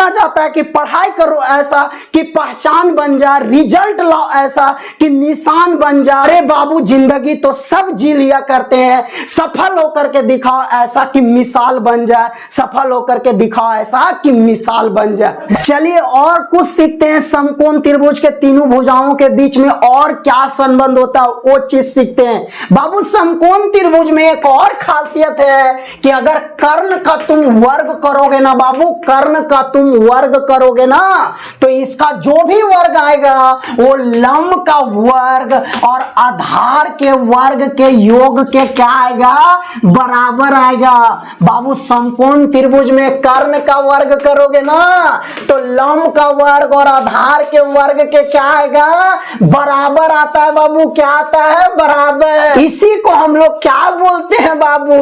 दिया जाता है कि पढ़ाई करो ऐसा कि पहचान बन जाए, रिजल्ट लाओ ऐसा कि निशान बन जाए। अरे बाबू जिंदगी तो सब जी लिया करते हैं, सफल होकर के दिखाओ ऐसा कि मिसाल बन जाए, सफल होकर के दिखाओ ऐसा कि मिसाल बन जाए। चलिए और कुछ सीखते हैं, समकोण त्रिभुज के तीनों भुजाओं के बीच में और क्या संबंध होता है वो चीज सीखते हैं। बाबू समकोण त्रिभुज में एक और खासियत है कि अगर कर्ण का तुम वर्ग करोगे ना बाबू, कर्ण का तुम वर्ग करोगे ना तो इसका जो भी वर्ग आएगा वो लंब का वर्ग और आधार के वर्ग के योग के क्या आएगा, बराबर आएगा। बाबू समकोण त्रिभुज में कर्ण का वर्ग करोगे ना तो लंब का वर्ग और आधार के वर्ग के क्या आएगा, बराबर आता है। बाबू क्या आता है, बराबर। इसी को हम लोग क्या बोलते हैं बाबू,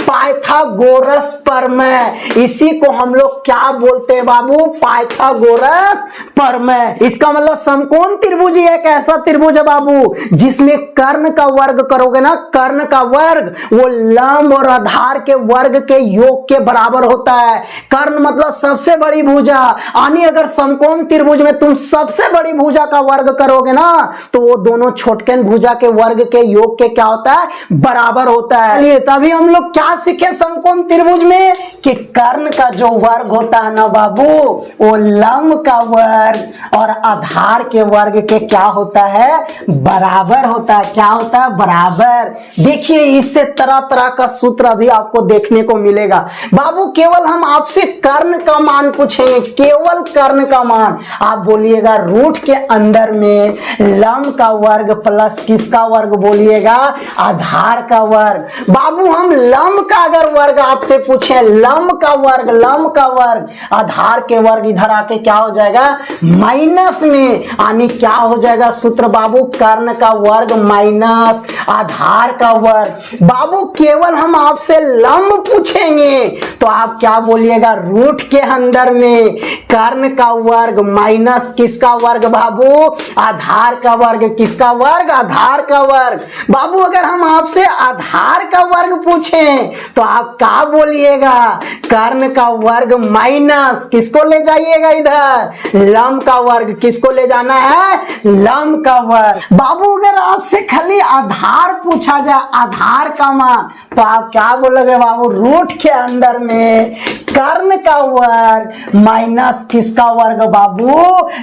पाइथागोरस प्रमेय। इसी को हम लोग क्या बोलते हैं बाबू, पाइथागोरस प्रमेय। इसका मतलब समकोण त्रिभुज एक ऐसा त्रिभुज है बाबू जिसमें कर्ण का वर्ग करोगे ना, कर्ण का वर्ग वो लंब और आधार के वर्ग के योग के बराबर होता है। कर्ण मतलब सबसे बड़ी भुजा, यानी अगर समकोण त्रिभुज में तुम सबसे बड़ी भुजा का वर्ग करोगे ना तो वो दोनों छोटकन भुजा के वर्ग के योग के क्या होता है, बराबर होता है। तभी हम लोग क्या सीखे समकोण त्रिभुज में कि कर्ण का जो वर्ग होता है ना बाबू वो लंब का वर्ग और आधार के वर्ग के क्या होता है, बराबर होता है। क्या होता है, बराबर। देखिए इससे तरह तरह का सूत्र अभी आपको देखने को मिलेगा बाबू। केवल हम आपसे कर्ण का मान पूछेंगे, केवल कर्ण का मान। आप बोलिएगा रूट के अंदर में लंब का वर्ग प्लस किसका वर्ग बोलिएगा, आधार का वर्ग। बाबू हम लंब का अगर वर्ग आपसे पूछे, लंब का वर्ग, लंब का वर्ग, आधार के वर्ग इधर आके क्या हो जाएगा, माइनस में, यानी क्या हो जाएगा सूत्र बाबू, कर्ण का वर्ग माइनस आधार का वर्ग। बाबू केवल हम आपसे लंब पूछेंगे तो आप क्या बोलिएगा, रूट के अंदर में कर्ण का वर्ग माइनस किसका वर्ग बाबू, आधार का वर्ग। किसका वर्ग, आधार का वर्ग। बाबू अगर हम आपसे आधार का वर्ग पूछें तो आप क्या बोलिएगा, कर्ण का वर्ग माइनस किसको ले जाइएगा इधर, लंब का वर्ग। किसको ले जाना है, लंब का वर्ग। बाबू अगर आपसे खाली आधार पूछा जाए, आधार का मान, तो आप क्या बोलोगे बाबू, रूट के अंदर में कर्ण का वर्ग माइनस किसका वर्ग बाबू,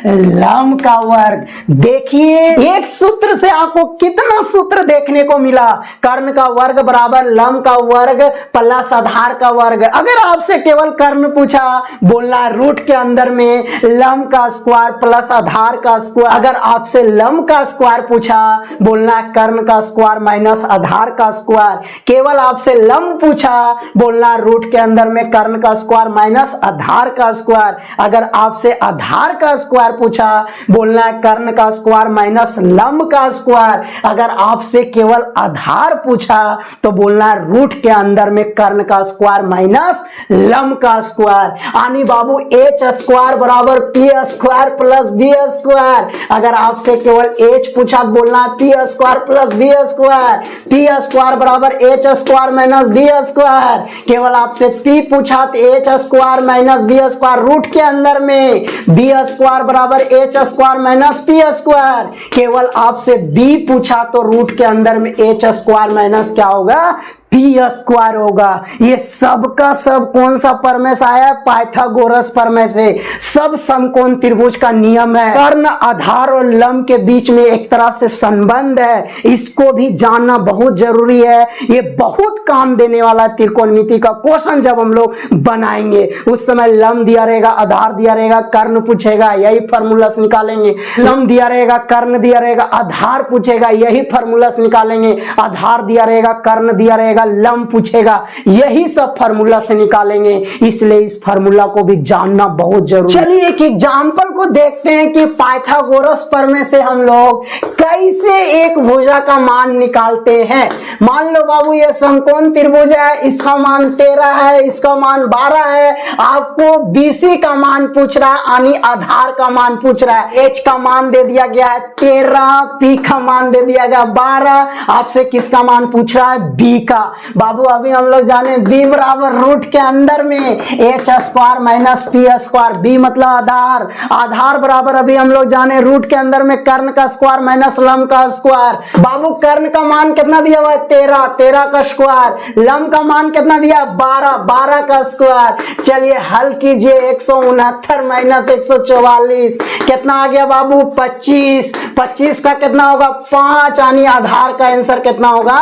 लंब का वर्ग। देखिए एक सूत्र से आपको कितना सूत्र देखने को मिला, कर्ण का वर्ग बराबर लंब का वर्ग प्लस आधार का वर्ग। अगर आपसे केवल कर्ण पूछा, बोलना है रूट के अंदर में लंब का स्क्वायर प्लस आधार का स्क्वायर। अगर आपसे लंब का स्क्वायर पूछा, बोलना है कर्ण का स्क्वायर माइनस आधार का स्क्वायर। केवल आपसे लंब पूछा, बोलना है रूट के अंदर में कर्ण का स्क्वायर माइनस आधार का स्क्वायर। अगर आपसे आधार का स्क्वायर पूछा, बोलना है कर्ण का स्क्वायर माइनस लंब का स्क्वायर। अगर आपसे केवल आधार पूछा तो बोलना है रूट के अंदर में कर्ण का स्क्वायर माइनस लंब का स्क्वायर। यानी बाबू एच स्क्वायर बराबर P square plus B square. अगर आपसे केवल एच पूछा तो बोलना है P square plus B square. P square बराबर H square minus B square. केवल आपसे पी पूछा तो H square minus B square, root के अंदर में बी स्क्वायर बराबर H square minus P square. केवल आपसे बी पूछा तो रूट के अंदर में एच स्क्वायर माइनस क्या होगा, पी स्क्वायर होगा। ये सब का सब कौन सा प्रमेय से आया है, पाइथागोरस प्रमेय से। सब समकोण त्रिभुज का नियम है। कर्ण आधार और लंब के बीच में एक तरह से संबंध है, इसको भी जानना बहुत जरूरी है। ये बहुत काम देने वाला त्रिकोणमिति का क्वेश्चन जब हम लोग बनाएंगे उस समय लंब दिया रहेगा, आधार दिया रहेगा, कर्ण पूछेगा, यही फार्मूला से निकालेंगे। लंब दिया रहेगा, कर्ण दिया रहेगा, आधार पूछेगा, यही फार्मूला से निकालेंगे। आधार दिया रहेगा, कर्ण दिया रहेगा, लंब पूछेगा, यही सब फार्मूला से निकालेंगे। इसलिए इस फार्मूला को भी जानना बहुत जरूरी है। चलिए एक एग्जांपल को देखते हैं कि पाइथागोरस प्रमेय से हम लोग कैसे एक भुजा का मान निकालते हैं। मान लो बाबू ये समकोण त्रिभुज है, इसका मान 13 है, इसका मान 12 है। आपको BC का मान पूछ रहा है, यानी आधार का मान पूछ रहा है। H का मान दे दिया गया है 13, P का मान दे दिया गया 12। आपसे किसका मान पूछ रहा है, B का। बाबू अभी हम लोग जाने b बराबर रूट के अंदर में h square minus p square. b मतलब आधार, आधार बराबर अभी हम लोग जाने रूट के अंदर में कर्ण का स्क्वायर माइनस लंब का स्क्वायर। बाबू कर्ण का मान कितना दिया हुआ है 13, 13 का स्क्वायर। लंब का मान कितना दिया 12, 12 का स्क्वायर। चलिए हल कीजिए 169 माइनस 144 कितना आ गया बाबू 25। 25 का कितना होगा 5, यानी आधार का आंसर कितना होगा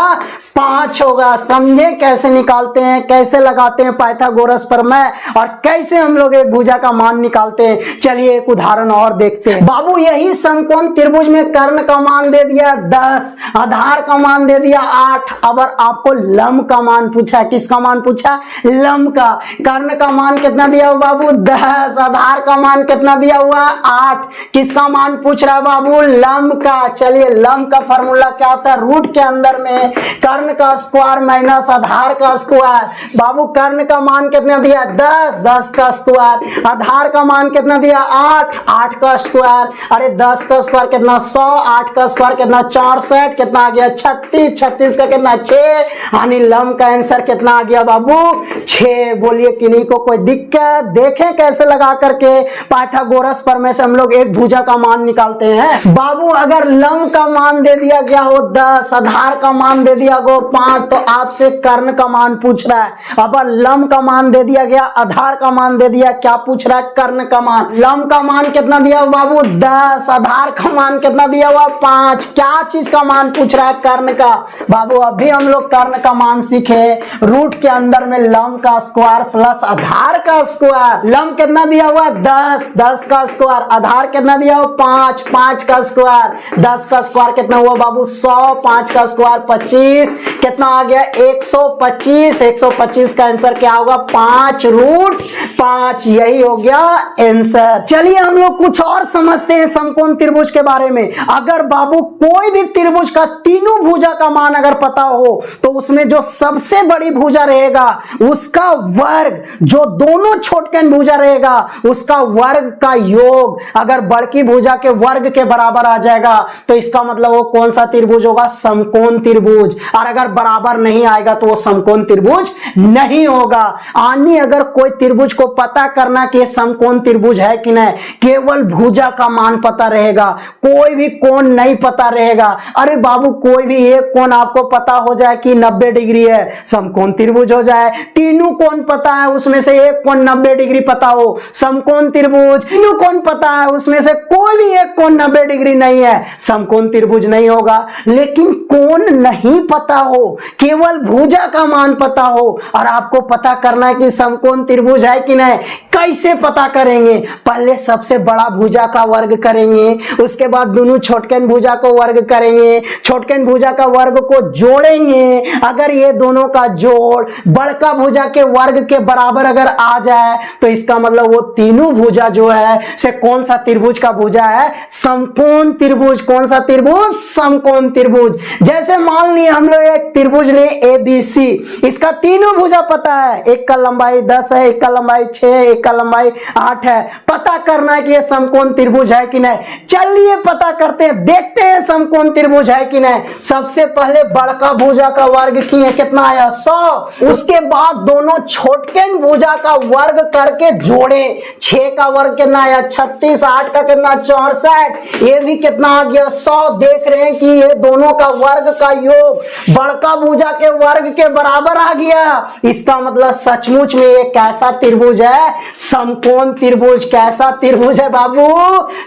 5 होगा। समझे कैसे निकालते हैं, कैसे लगाते हैं पाइथागोरस प्रमेय और कैसे हम लोग एक भुजा का मान निकालते हैं। चलिए एक उदाहरण और देखते हैं। बाबू यही समकोण त्रिभुज में कर्ण का मान दे दिया 10, आधार का मान दे दिया 8। अब आपको लंब का मान पूछा, किसका मान पूछा लंब का। कर्ण का मान कितना दिया हुआ बाबू 10, आधार का मान कितना दिया हुआ 8। किसका मान पूछ रहा है बाबू लंब का। चलिए लंब का फॉर्मूला क्या होता है, रूट के अंदर में कर्ण का स्क्वायर माइनस आधार का स्क्वायर। बाबू कर्ण का मान कितना दिया 10, 10 का स्क्वायर। आधार का मान कितना दिया 8, 8 का स्क्वायर। अरे 10 का स्क्वायर कितना 100, 8 का स्क्वायर कितना 64, कितना आ गया 36, 36 का कितना 6, यानी लंब का आंसर कितना आ गया बाबू 6। बोलिए किन्हीं को कोई दिक्कत। देखें कैसे लगा करके पाइथागोरस प्रमेय से हम लोग एक भुजा का मान निकालते हैं। बाबू अगर लंब का मान दे दिया गया हो 10, आधार का मान दे दिया गो 5, तो आपसे कर्ण का मान पूछ रहा है। अब लंब का मान दे दिया गया, आधार का मान दे दिया, क्या पूछ रहा है कर्ण का मान। लंब का मान कितना दिया हुआ बाबू 10, आधार का मान कितना दिया हुआ 5। क्या चीज का मान पूछ रहा है कर्ण का। बाबू अभी हम लोग कर्ण का मान सीखे, रूट के अंदर में लंब का स्क्वायर प्लस आधार का स्क्वायर। लंब कितना दिया हुआ 10, 10 का स्क्वायर। आधार कितना दिया हुआ 5, 5 का स्क्वायर। 10 का स्क्वायर कितना हुआ बाबू 100, 5 का स्क्वायर 25, कितना आ गया 125। 125 का आंसर क्या होगा 5 रूट 5, यही हो गया आंसर। चलिए हम लोग कुछ और समझते हैं समकोण त्रिभुज के बारे में। अगर बाबू कोई भी त्रिभुज का तीनों भुजा का मान अगर पता हो तो उसमें जो सबसे बड़ी भुजा रहेगा उसका वर्ग, जो दोनों छोटकन भुजा रहेगा उसका वर्ग का योग अगर बड़की भुजा के वर्ग के बराबर आ जाएगा तो इसका मतलब वो कौन सा त्रिभुज होगा समकोण त्रिभुज। और अगर बराबर नहीं आएगा तो वो समकोण त्रिभुज नहीं होगा। आनी अगर कोई त्रिभुज को पता करना कि समकोण त्रिभुज है कि नहीं, केवल भुजा का मान पता रहेगा, कोई भी कोण नहीं पता रहेगा। अरे बाबू कोई भी एक कोण आपको पता हो जाए कि 90 डिग्री है, समकोण त्रिभुज हो जाए। तीनों कोण पता है उसमें से एक कोण 90 डिग्री पता हो, समकोण त्रिभुज। तीनों कोण पता है उसमें से कोई भी एक कोण 90 डिग्री नहीं है, समकोण त्रिभुज नहीं होगा। लेकिन कोण नहीं पता हो, केवल भुजा का मान पता हो और आपको पता करना है कि समकोण त्रिभुज है कि नहीं। कैसे पता करेंगे, पहले सबसे बड़ा भुजा का वर्ग करेंगे, उसके बाद दोनों छोटकन भुजा को वर्ग करेंगे, छोटकन भुजा का वर्ग को जोड़ेंगे। अगर ये दोनों का जोड़ बड़का भुजा के वर्ग के बराबर अगर आ जाए तो इसका मतलब वो तीनों भुजा जो है से कौन सा त्रिभुज का भुजा है समकोण त्रिभुज। कौन सा त्रिभुज समकोण त्रिभुज। जैसे मान लिए हम लोग एक त्रिभुज ले ABC, इसका तीनों भुजा पता है, एक का लंबाई 10 है, एक का लंबाई 6 है, एक का लंबाई 8 है। पता करना है कि ये समकोण त्रिभुज है कि नहीं। चलिए पता करते हैं, देखते हैं समकोण त्रिभुज है कि नहीं। सबसे पहले बड़का भुजा का वर्ग किए, कितना आया 100। उसके बाद दोनों छोटकन भुजा का वर्ग करके जोड़े, 6 का वर्ग कितना आया 36, 8 का कितना 64, ये भी कितना आ गया 100। देख रहे हैं कि ये दोनों का वर्ग का योग बड़का भुजा के वर्ग के बराबर आ गया। इसका मतलब सचमुच में ये कैसा त्रिभुज है समकोण त्रिभुज। कैसा त्रिभुज है बाबू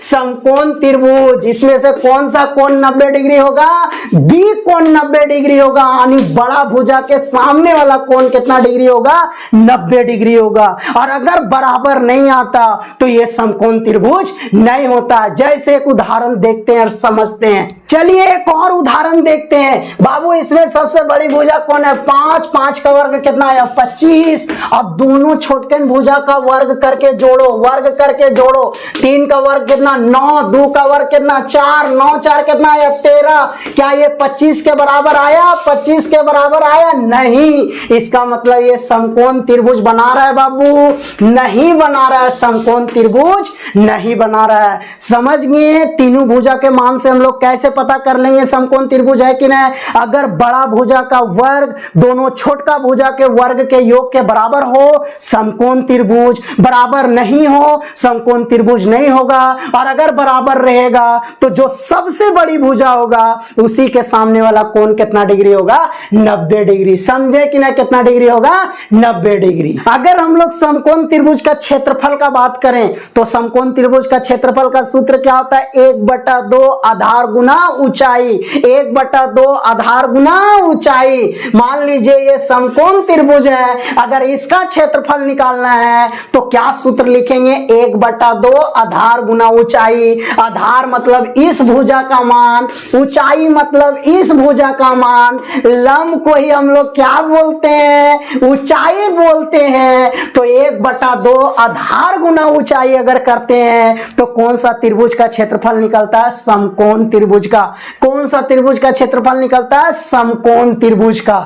समकोण त्रिभुज। इसमें से कौन सा कोण 90 डिग्री होगा, बी कोण 90 डिग्री होगा, यानी बड़ा भुजा के सामने वाला कोण कितना डिग्री होगा 90 डिग्री होगा। और अगर बराबर नहीं आता तो ये समकोण त्रिभुज नहीं होता। जैसे एक उदाहरण देखते हैं और समझते हैं। चलिए एक और उदाहरण देखते हैं। बाबू इसमें सबसे बड़ी भुजा कौन है 5, 5 का वर्ग कितना आया 25। अब दोनों छोटकन भुजा का वर्ग करके जोड़ो, वर्ग करके जोड़ो। 3 का वर्ग कितना 9, 2 का वर्ग कितना 4, 9 4 कितना आया 13। क्या ये 25 के बराबर आया, 25 के बराबर आया नहीं। इसका मतलब ये समकोण त्रिभुज बना रहा है बाबू, नहीं बना रहा है, समकोण त्रिभुज नहीं बना रहा है। समझ गए। तीनों भुजा के मान से हम लोग कैसे पता कर लेंगे समकोण त्रिभुज है कि नहीं। अगर बड़ा भुजा का वर्ग दोनों छोटका भुजा के वर्ग के योग के बराबर हो, समकोण त्रिभुज। बराबर नहीं हो, समकोण त्रिभुज नहीं होगा। और अगर बराबर रहेगा तो जो सबसे बड़ी भुजा होगा उसी के सामने वाला कोण कितना डिग्री होगा? 90 डिग्री। समझे कि ना? कितना डिग्री होगा? 90 डिग्री। अगर हम लोग समकोण त्रिभुज का क्षेत्रफल का बात करें तो समकोण त्रिभुज का क्षेत्रफल का सूत्र क्या होता है? 1/2 आधार गुना ऊंचाई। 1/2 आधार गुना ऊंचाई। मान लीजिए ये समकोण त्रिभुज है, अगर इसका क्षेत्रफल निकालना है तो क्या सूत्र लिखेंगे? 1/2 आधार गुना ऊंचाई। आधार मतलब इस भुजा का मान, ऊंचाई मतलब इस भुजा का मान। लंब को ही हम लोग क्या बोलते हैं? ऊंचाई बोलते हैं। तो 1/2 आधार गुना ऊंचाई अगर करते हैं तो कौन सा त्रिभुज का क्षेत्रफल निकलता है? समकोण त्रिभुज का। कौन सा त्रिभुज का क्षेत्रफल निकलता है? समकोण त्रिभुज का।